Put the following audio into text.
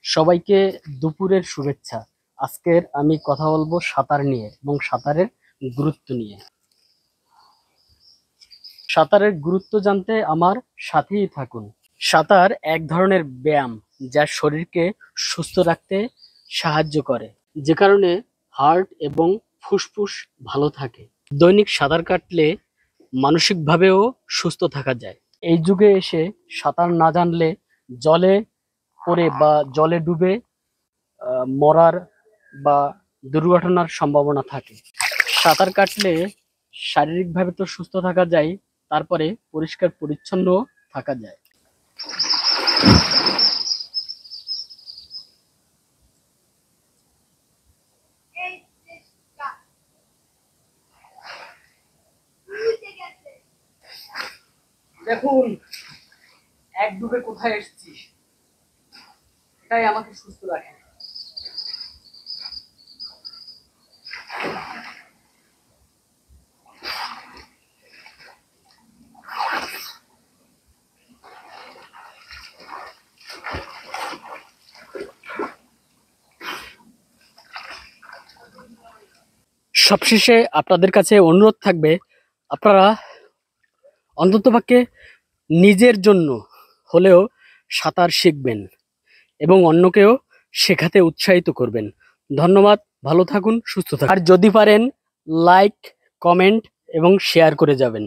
সবাইকে দুপুরের শুভেচ্ছা। আজকের আমি কথা বলবো সাঁতার নিয়ে এবং সাঁতারের গুরুত্ব নিয়ে। সাঁতারের গুরুত্ব জানতে আমার সাথেই থাকুন। সাঁতার এক ধরনের ব্যায়াম যা শরীরকে সুস্থ রাখতে সাহায্য করে, যে কারণে হার্ট এবং ফুসফুস ভালো থাকে। দৈনিক সাঁতার কাটলে মানসিকভাবেও সুস্থ থাকা যায়। এই যুগে এসে সাঁতার না জানলে জলে পড়ে বা জলে ডুবে মরার বা দুর্ঘটনার সম্ভাবনা থাকে। সাঁতার কাটলে শারীরিকভাবে তো সুস্থ থাকা যায়, তারপরে পরিষ্কার পরিচ্ছন্ন থাকা যায়। দেখুন, এক ডুবে কোথায় এসেছি, এটাই আমাকে সুস্থ রাখে। সবশেষে আপনাদের কাছে অনুরোধ থাকবে, আপনারা অন্ততপক্ষে নিজের জন্য হলেও সাঁতার শিখবেন এবং অন্যকেও শেখাতে উৎসাহিত করবেন। ধন্যবাদ, ভালো থাকুন, সুস্থ থাকুন। আর যদি পারেন লাইক, কমেন্ট এবং শেয়ার করে যাবেন।